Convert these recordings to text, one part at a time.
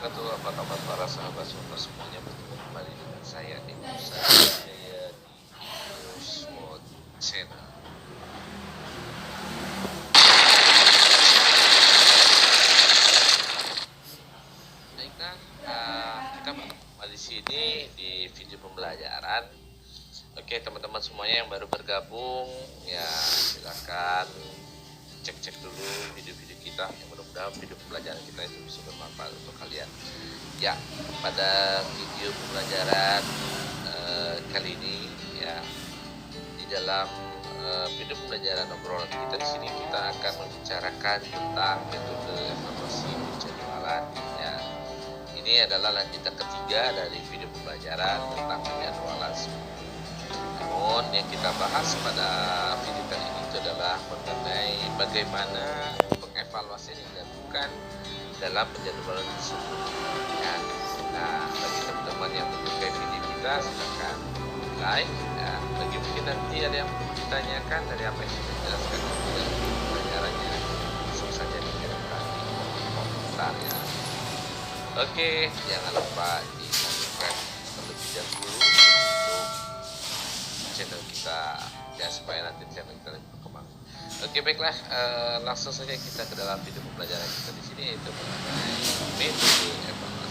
wabarakatuh. Apa kabar para sahabat semua semuanya? Bertemu kembali dengan saya Eko Jaya di Sport Channel. Baiklah, kita bertemu kembali di sini di video pembelajaran. Oke, teman-teman semuanya yang baru bergabung, ya silakan cek-cek dulu video-video kita. Yang mudah-mudahan video pembelajaran kita itu bisa bermanfaat untuk kalian. Ya, pada video pembelajaran kali ini, ya di dalam video pembelajaran obrolan kita di sini kita akan membicarakan tentang metode evaluasi penjadwalan. Ya, ini adalah lanjutan ketiga dari video pembelajaran tentang penjadwalan. Namun yang kita bahas pada video kali ini itu adalah mengenai bagaimana pengevaluasian yang dilakukan dalam penjadwalan tersebut. Ya. Nah, bagi teman-teman yang menyukai video kita silakan like. Ya. Bagi mungkin nanti ada yang ditanyakan dari apa yang sudah dijelaskan dalam pembelajarannya, langsung saja dikirimkan di komentar ya. Oke, jangan lupa di subscribe terlebih dahulu untuk channel kita ya, supaya nanti channel kita lebih berkembang. Oke, baiklah, langsung saja kita ke dalam video pembelajaran kita di sini, yaitu mengenai metode evaluasi.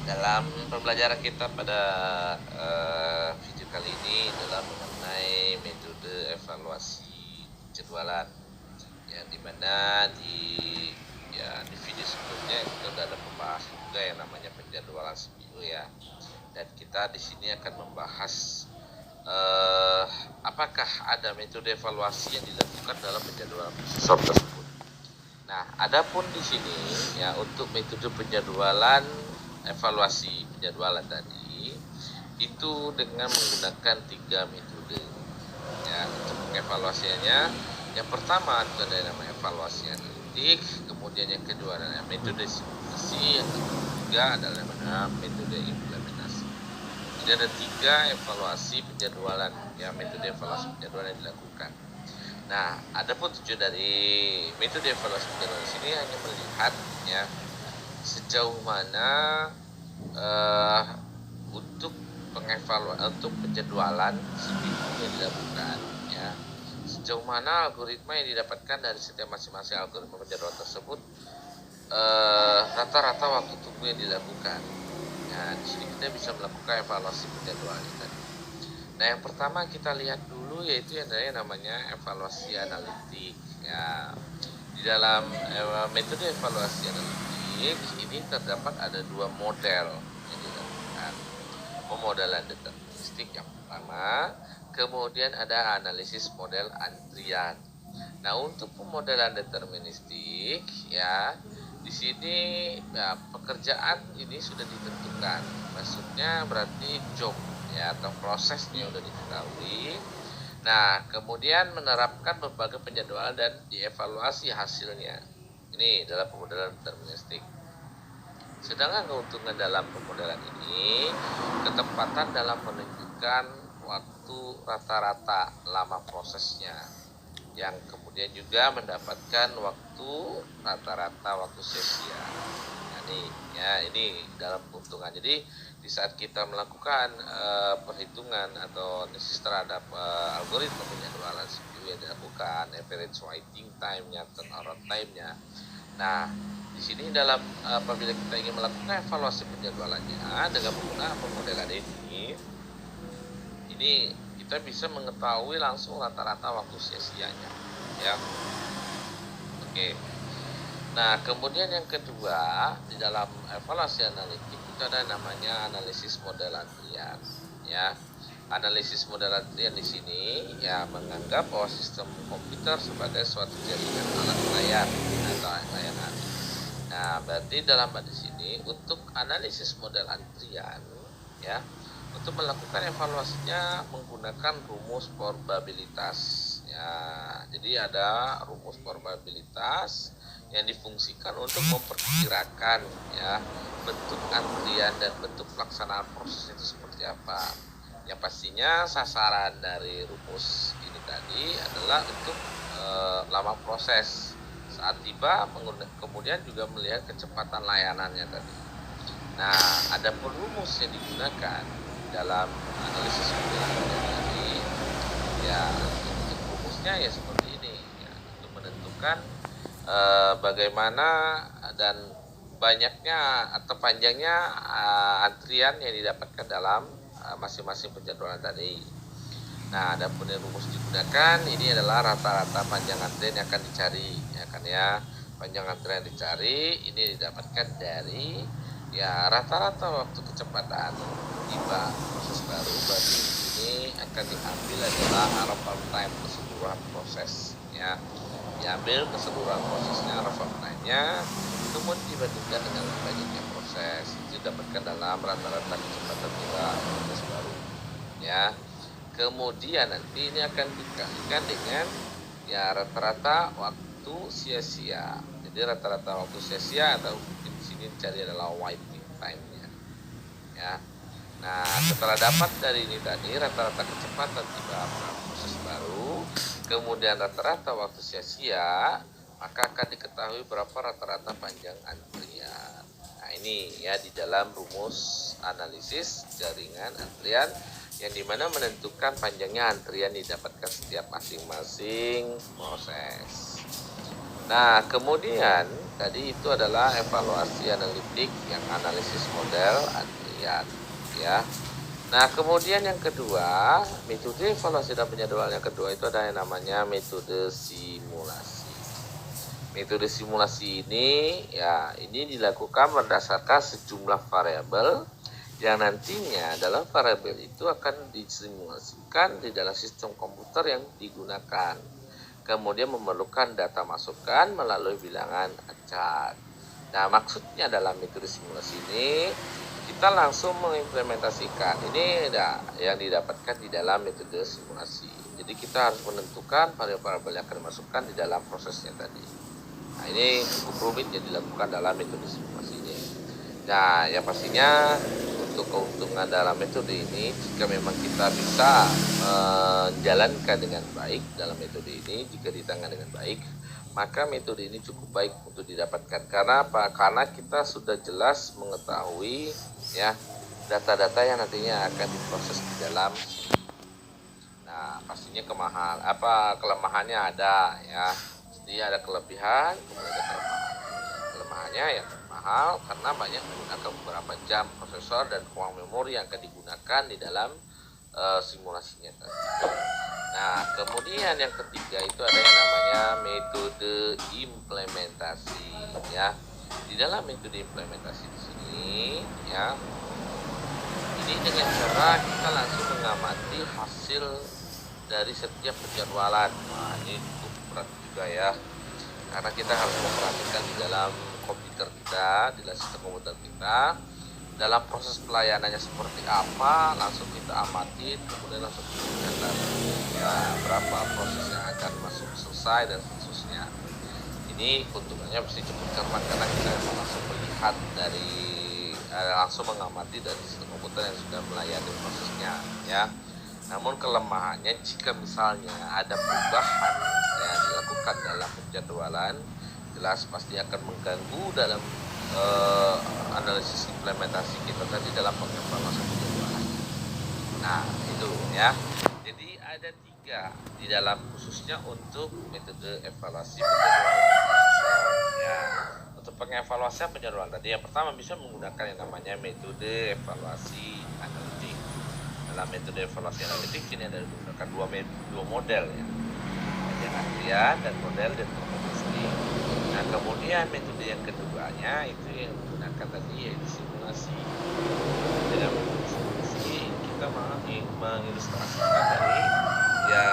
Dalam pembelajaran kita pada video kali ini adalah mengenai metode evaluasi jadwalan, yang dimana di video sebelumnya kita sudah ada membahas juga yang namanya penjadwalan seminggu ya, dan kita di sini akan membahas apakah ada metode evaluasi yang dilakukan dalam penjadwalan soft tersebut. Nah, adapun di sini ya untuk metode penjadwalan evaluasi penjadwalan tadi itu dengan menggunakan 3 metode ya untuk mengevaluasinya. Yang pertama itu ada yang namanya evaluasi analitik, kemudian yang kedua adalah metode simulasi, yang ketiga adalah metode implementasi. Jadi ada 3 evaluasi penjadwalan ya, metode evaluasi penjadwalan yang dilakukan. Nah, adapun tujuan dari metode evaluasi penjadwalan sini hanya melihat ya sejauh mana untuk untuk penjadwalan seminggu yang dilakukan ya, sejauh mana algoritma yang didapatkan dari setiap masing-masing algoritma penjadwalan tersebut, rata-rata waktu tunggu yang dilakukan. Nah, di sini kita bisa melakukan evaluasi penjadwalan tadi. Nah, yang pertama kita lihat dulu yaitu yang namanya evaluasi analitik ya. Di dalam metode evaluasi analitik ini terdapat ada 2 model yang dilakukan. Pemodelan deterministik yang pertama, kemudian ada analisis model antrian. Nah, untuk pemodelan deterministik ya, di sini ya, pekerjaan ini sudah ditentukan. Maksudnya berarti job ya atau prosesnya sudah diketahui. Nah, kemudian menerapkan berbagai penjadwalan dan dievaluasi hasilnya. Ini dalam pemodelan deterministik. Sedangkan keuntungan dalam pemodelan ini ketepatan dalam menunjukkan waktu rata-rata lama prosesnya, yang kemudian juga mendapatkan waktu rata-rata waktu sia-sia. Nah, ini dalam keuntungan. Jadi di saat kita melakukan perhitungan atau analisis terhadap algoritma penjadwalan CPU yang dilakukan, average waiting time-nya, turnaround time-nya. Nah, di sini dalam apabila kita ingin melakukan evaluasi penjadwalannya dengan menggunakan pemodelan ini kita bisa mengetahui langsung rata-rata waktu sia-sianya ya. Oke. Nah, kemudian yang kedua, di dalam evaluasi analitik itu ada namanya analisis model antrian, ya. Analisis model antrian di sini ya menganggap bahwa sistem komputer sebagai suatu jaringan alat layar atau layanan. Nah, berarti dalam hal di sini untuk analisis model antrian, ya, untuk melakukan evaluasinya menggunakan rumus probabilitas. Ya, jadi ada rumus probabilitas yang difungsikan untuk memperkirakan ya bentuk antrian dan bentuk pelaksanaan proses itu seperti apa. Yang pastinya sasaran dari rumus ini tadi adalah untuk lama proses saat tiba, kemudian juga melihat kecepatan layanannya tadi. Nah, ada rumus yang digunakan dalam analisis tadi, ya untuk rumusnya ya seperti ini, ya, untuk menentukan bagaimana dan banyaknya atau panjangnya antrian yang didapatkan dalam masing-masing penjadwalan tadi. Nah, adapun yang rumus digunakan ini adalah rata-rata panjang antrian yang akan dicari, ya kan ya. Panjang antrian yang dicari ini didapatkan dari ya rata-rata waktu kecepatan tiba proses baru. Berarti ini akan diambil adalah arrival time keseluruhan proses, ya. Diambil keseluruhan prosesnya arrival time-nya, kemudian dibandingkan dengan banyaknya proses itu didapatkan dalam rata-rata kecepatan tiba proses baru, ya. Kemudian nanti ini akan dikalikan dengan ya rata-rata waktu sia-sia. Jadi rata-rata waktu sia-sia atau di sini dicari adalah waiting time-nya. Ya. Nah, setelah dapat dari ini tadi rata-rata kecepatan tiba proses baru, kemudian rata-rata waktu sia-sia, maka akan diketahui berapa rata-rata panjang antrian. Nah, ini ya di dalam rumus analisis jaringan antrian yang dimana menentukan panjangnya antrian didapatkan setiap masing-masing proses. Nah, kemudian tadi itu adalah evaluasi analitik yang analisis model antrian, ya. Nah, kemudian yang kedua, metode evaluasi dan penjadwalan yang kedua itu ada yang namanya metode simulasi. Metode simulasi ini ya ini dilakukan berdasarkan sejumlah variabel yang nantinya dalam variabel itu akan disimulasikan di dalam sistem komputer yang digunakan. Kemudian memerlukan data masukan melalui bilangan acak. Nah, maksudnya dalam metode simulasi ini kita langsung mengimplementasikan ini yang didapatkan di dalam metode simulasi. Jadi kita harus menentukan variabel yang akan dimasukkan di dalam prosesnya tadi. Nah, ini cukup rumit yang dilakukan dalam metode simulasi ini. Nah, yang pastinya untuk keuntungan dalam metode ini, jika memang kita bisa menjalankan dengan baik dalam metode ini, jika ditangani dengan baik, maka metode ini cukup baik untuk didapatkan. Karena apa? Karena kita sudah jelas mengetahui ya data-data yang nantinya akan diproses di dalam. Nah, pastinya kelemahannya ada ya. Jadi ada kelebihan, kemudian ada kelemahan. Kelemahannya ya mahal karena banyak menggunakan beberapa jam prosesor dan ruang memori yang akan digunakan di dalam simulasinya tadi. Nah, kemudian yang ketiga itu ada yang namanya metode implementasi, ya. Di dalam metode implementasi di sini, ya, ini dengan cara kita langsung mengamati hasil dari setiap penjadwalan. Nah, ini cukup berat juga ya, karena kita harus memperhatikan di dalam komputer kita, di dalam sistem komputer kita, dalam proses pelayanannya seperti apa, langsung kita amati, kemudian langsung kita catat ya, berapa proses yang akan masuk selesai dan seterusnya. Ini keuntungannya pasti cukup cermat karena kita langsung melihat dari langsung mengamati dari sistem komputer yang sudah melayani prosesnya, ya. Namun kelemahannya jika misalnya ada perubahan yang dilakukan dalam penjadwalan, jelas pasti akan mengganggu dalam analisis implementasi kita tadi dalam pengevaluasi penjadwalan. Nah, itu ya. Jadi ada 3 di dalam khususnya untuk metode evaluasi penjadwalan. Ya, untuk pengevaluasian penjadwalan tadi yang pertama bisa menggunakan yang namanya metode evaluasi analitik. Dalam metode evaluasi analitik ini ada menggunakan dua model ya. Yang antrian dan model deterministik. Nah, Kemudian metode yang keduanya itu yang menggunakan tadi yaitu simulasi. Dengan metode simulasi kita mengilustrasikan dari ya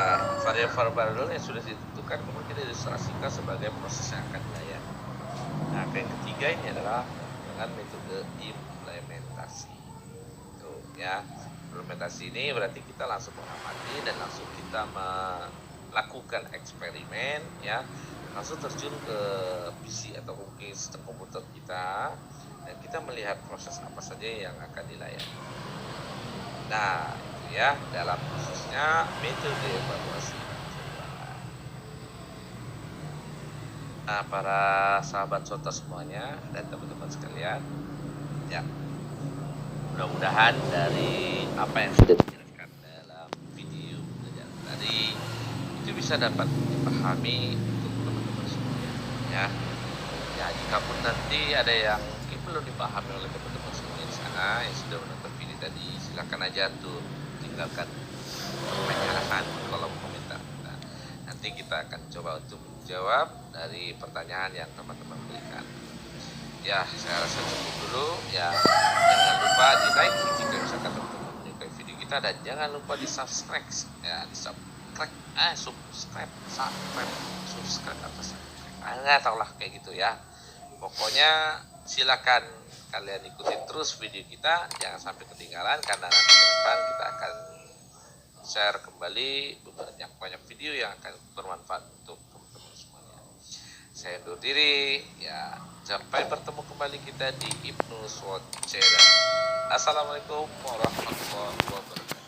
variabel yang sudah ditentukan, kemudian kita ilustrasikan sebagai proses yang akan dilayani. Nah, yang ketiga ini adalah dengan metode implementasi. Tuh ya, implementasi ini berarti kita langsung mengamati dan langsung kita melakukan eksperimen ya, langsung terjun ke PC atau mungkin sistem komputer kita dan kita melihat proses apa saja yang akan dilayani. Nah, itu ya dalam prosesnya metode evaluasi. Nah, para sahabat Sota semuanya dan teman-teman sekalian, ya mudah-mudahan dari apa yang sudah dijelaskan dalam video pelajaran tadi itu bisa dapat dipahami untuk teman-teman semuanya. Ya, jika pun nanti ada yang belum dipahami oleh teman-teman semuanya di sana yang sudah menonton video tadi, silakan aja tuh tinggalkan pertanyaan di kolom komentar. Nah, nanti kita akan coba untuk menjawab dari pertanyaan yang teman-teman berikan. Ya, saya rasa cukup dulu ya. Jangan lupa di like jika misalkan teman-teman menyukai video kita, dan jangan lupa di subscribe ya, di subscribe atau subscribe, nggak tau lah kayak gitu ya. Pokoknya silakan kalian ikutin terus video kita, jangan sampai ketinggalan, karena nanti ke depan kita akan share kembali banyak video yang akan bermanfaat untuk teman-teman semuanya. Saya undur diri ya, sampai bertemu kembali kita di Ibnu Swatchera. Assalamualaikum warahmatullahi wabarakatuh.